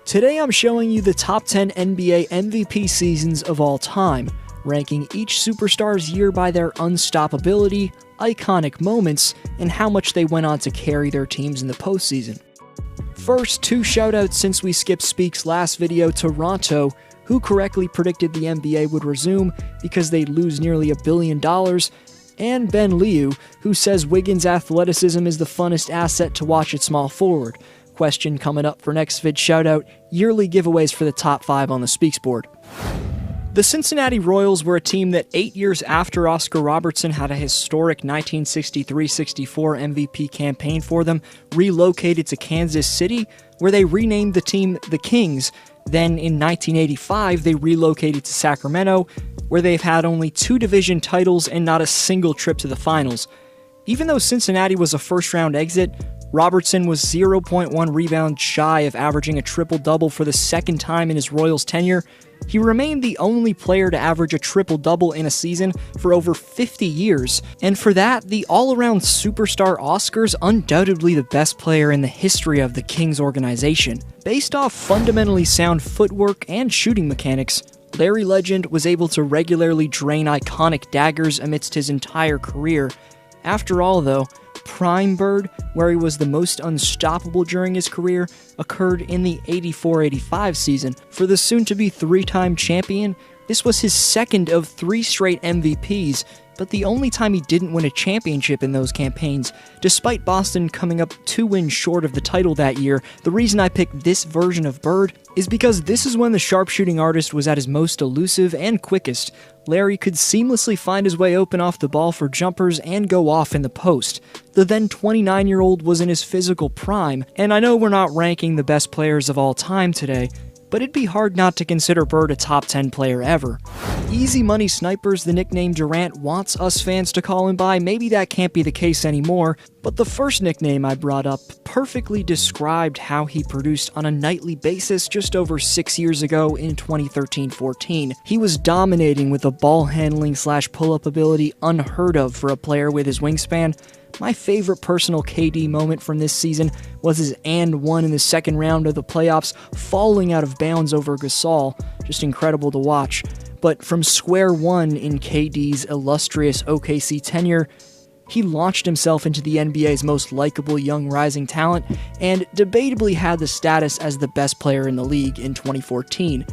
Today I'm showing you the top 10 NBA MVP seasons of all time, ranking each superstar's year by their unstoppability, iconic moments, and how much they went on to carry their teams in the postseason. First, two shoutouts since we skipped Speak's last video: Toronto, who correctly predicted the NBA would resume because they'd lose nearly $1 billion, and Ben Liu, who says Wiggins' athleticism is the funnest asset to watch at small forward. Question coming up for next vid shoutout: yearly giveaways for the top 5 on the Speaks board. The Cincinnati Royals were a team that 8 years after Oscar Robertson had a historic 1963-64 MVP campaign for them, relocated to Kansas City, where they renamed the team the Kings. Then in 1985, they relocated to Sacramento, where they've had only 2 division titles and not a single trip to the finals. Even though Cincinnati was a first-round exit, Robertson was 0.1 rebounds shy of averaging a triple-double for the second time in his Royals tenure. He remained the only player to average a triple-double in a season for over 50 years, and for that, the all-around superstar Oscar's undoubtedly the best player in the history of the Kings organization. Based off fundamentally sound footwork and shooting mechanics, Larry Legend was able to regularly drain iconic daggers amidst his entire career. After all, though, Prime Bird, where he was the most unstoppable during his career, occurred in the 84-85 season. For the soon-to-be 3-time champion, this was his second of 3 straight MVPs, but the only time he didn't win a championship in those campaigns. Despite Boston coming up 2 wins short of the title that year, the reason I picked this version of Bird is because this is when the sharpshooting artist was at his most elusive and quickest. Larry could seamlessly find his way open off the ball for jumpers and go off in the post. The then 29-year-old was in his physical prime, and I know we're not ranking the best players of all time today, but it'd be hard not to consider Bird a top 10 player ever. Easy Money Snipers, the nickname Durant wants us fans to call him by, maybe that can't be the case anymore, but the first nickname I brought up perfectly described how he produced on a nightly basis just over 6 years ago in 2013-14. He was dominating with a ball handling / pull-up ability unheard of for a player with his wingspan. My favorite personal KD moment from this season was his and one in the second round of the playoffs, falling out of bounds over Gasol. Just incredible to watch. But from square one in KD's illustrious OKC tenure, he launched himself into the NBA's most likable young rising talent, and debatably had the status as the best player in the league in 2014.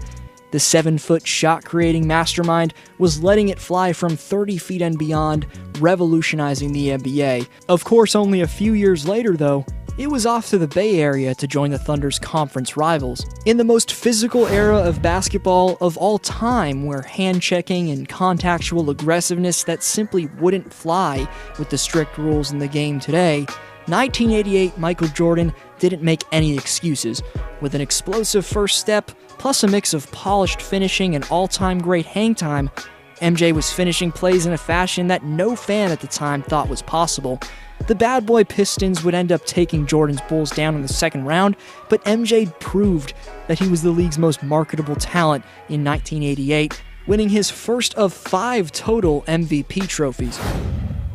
The 7-foot shot-creating mastermind was letting it fly from 30 feet and beyond, revolutionizing the NBA. Of course, only a few years later, though, it was off to the Bay Area to join the Thunder's conference rivals. In the most physical era of basketball of all time, where hand-checking and contactual aggressiveness that simply wouldn't fly with the strict rules in the game today, 1988 Michael Jordan didn't make any excuses. With an explosive first step, plus a mix of polished finishing and all-time great hang time, MJ was finishing plays in a fashion that no fan at the time thought was possible. The bad boy Pistons would end up taking Jordan's Bulls down in the second round, but MJ proved that he was the league's most marketable talent in 1988, winning his first of 5 total MVP trophies.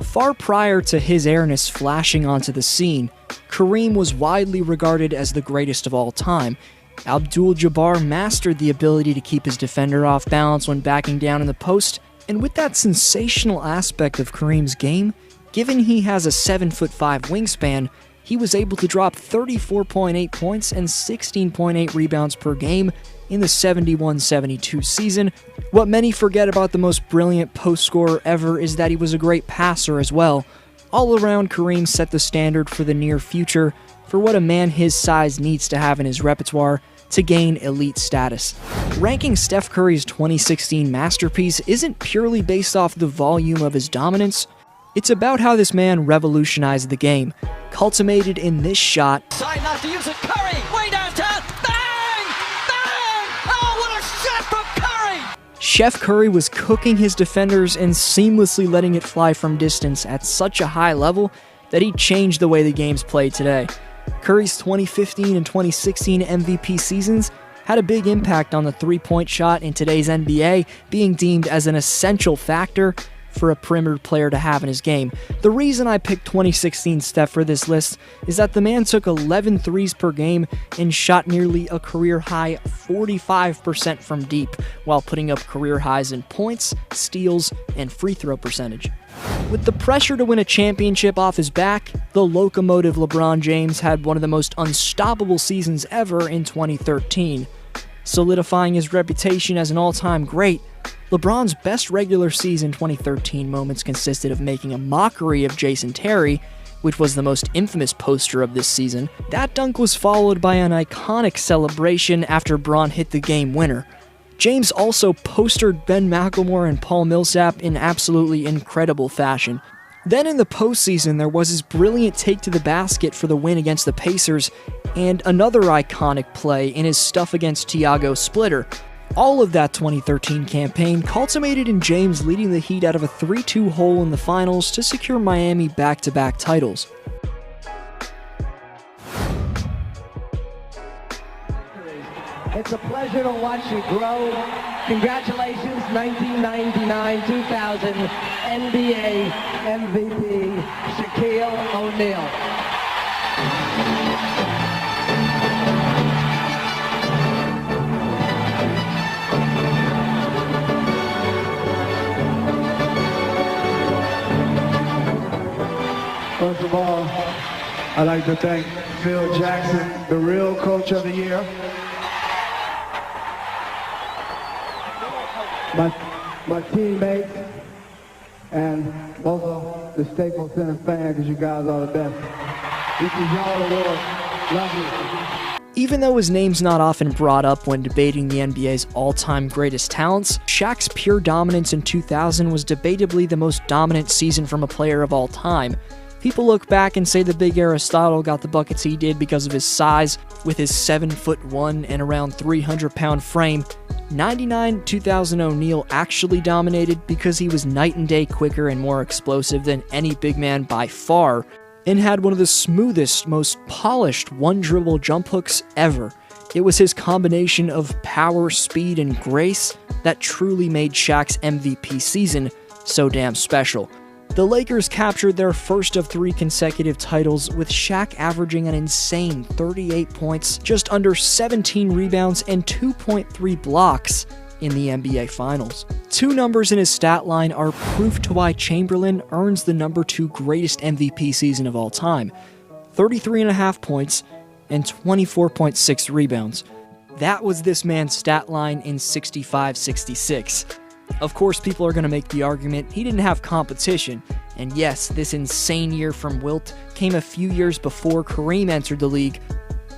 Far prior to his airness flashing onto the scene, Kareem was widely regarded as the greatest of all time. Abdul-Jabbar mastered the ability to keep his defender off balance when backing down in the post, and with that sensational aspect of Kareem's game, given he has a 7'5" wingspan, he was able to drop 34.8 points and 16.8 rebounds per game in the 71-72 season. What many forget about the most brilliant post scorer ever is that he was a great passer as well. All around, Kareem set the standard for the near future for what a man his size needs to have in his repertoire to gain elite status. Ranking Steph Curry's 2016 masterpiece isn't purely based off the volume of his dominance. It's about how this man revolutionized the game, culminated in this shot. Trying not to use it, Curry, way downtown, bang! Bang! Oh, what a shot from Curry! Chef Curry was cooking his defenders and seamlessly letting it fly from distance at such a high level that he changed the way the game's played today. Curry's 2015 and 2016 MVP seasons had a big impact on the three-point shot in today's NBA, being deemed as an essential factor for a perimeter player to have in his game. The reason I picked 2016 Steph for this list is that the man took 11 threes per game and shot nearly a career-high 45% from deep, while putting up career highs in points, steals, and free throw percentage. With the pressure to win a championship off his back, the locomotive LeBron James had one of the most unstoppable seasons ever in 2013. Solidifying his reputation as an all-time great, LeBron's best regular season 2013 moments consisted of making a mockery of Jason Terry, which was the most infamous poster of this season. That dunk was followed by an iconic celebration after Bron hit the game winner. James also postered Ben McLemore and Paul Millsap in absolutely incredible fashion. Then in the postseason, there was his brilliant take to the basket for the win against the Pacers, and another iconic play in his stuff against Thiago Splitter. All of that 2013 campaign culminated in James leading the Heat out of a 3-2 hole in the finals to secure Miami back-to-back titles. It's a pleasure to watch you grow. Congratulations, 1999-2000 NBA MVP, Shaquille O'Neal. First of all, I'd like to thank Phil Jackson, the real coach of the year. My teammates, and also the Staples Center fan, because you guys are the best. This is y'all award. Love you. Even though his name's not often brought up when debating the NBA's all-time greatest talents, Shaq's pure dominance in 2000 was debatably the most dominant season from a player of all time. People look back and say the big Aristotle got the buckets he did because of his size. With his 7'1" and around 300-pound frame, 99-2000 O'Neal actually dominated because he was night and day quicker and more explosive than any big man by far, and had one of the smoothest, most polished one-dribble jump hooks ever. It was his combination of power, speed, and grace that truly made Shaq's MVP season so damn special. The Lakers captured their first of 3 consecutive titles, with Shaq averaging an insane 38 points, just under 17 rebounds, and 2.3 blocks in the NBA Finals. 2 numbers in his stat line are proof to why Chamberlain earns the number 2 greatest MVP season of all time: 33.5 points and 24.6 rebounds. That was this man's stat line in 65-66. Of course, people are going to make the argument he didn't have competition, and yes, this insane year from Wilt came a few years before Kareem entered the league,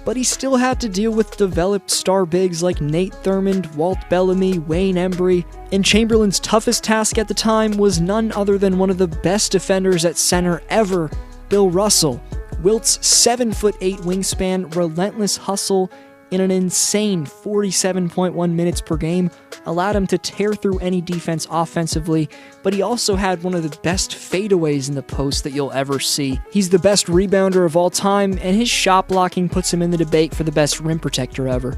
but he still had to deal with developed star bigs like Nate Thurmond, Walt Bellamy, Wayne Embry, and Chamberlain's toughest task at the time was none other than one of the best defenders at center ever, Bill Russell. Wilt's 7'8" wingspan, relentless hustle, in an insane 47.1 minutes per game allowed him to tear through any defense offensively, but he also had one of the best fadeaways in the post that you'll ever see. He's the best rebounder of all time, and his shot blocking puts him in the debate for the best rim protector ever.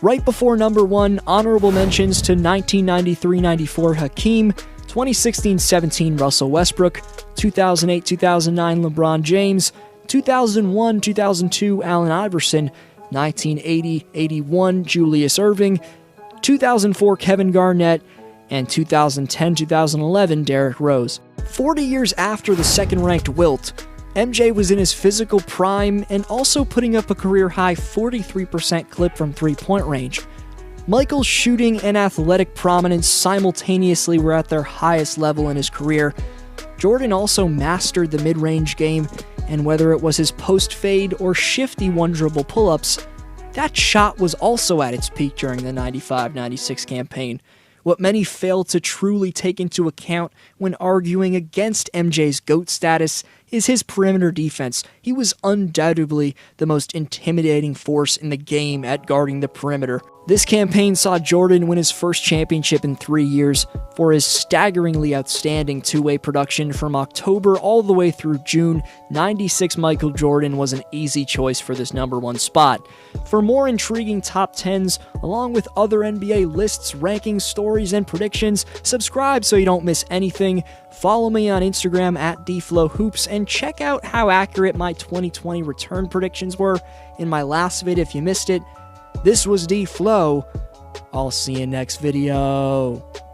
Right before number 1, honorable mentions to 1993-94 Hakeem, 2016-17 Russell Westbrook, 2008-2009 LeBron James, 2001-2002 Allen Iverson, 1980-81 Julius Erving, 2004 Kevin Garnett, and 2010-2011 Derrick Rose. 40 years after the second-ranked Wilt, MJ was in his physical prime and also putting up a career-high 43% clip from three-point range. Michael's shooting and athletic prominence simultaneously were at their highest level in his career. Jordan also mastered the mid-range game, and whether it was his post-fade or shifty one-dribble pull-ups, that shot was also at its peak during the 95-96 campaign. What many fail to truly take into account when arguing against MJ's GOAT status is his perimeter defense. He was undoubtedly the most intimidating force in the game at guarding the perimeter. This campaign saw Jordan win his first championship in 3 years for his staggeringly outstanding two-way production from October all the way through June. 96 Michael Jordan was an easy choice for this number 1 spot. For more intriguing top 10s, along with other NBA lists, rankings, stories, and predictions, subscribe so you don't miss anything. Follow me on Instagram at DFlowHoops and check out how accurate my 2020 return predictions were in my last vid if you missed it. This was D-Flow. I'll see you next video.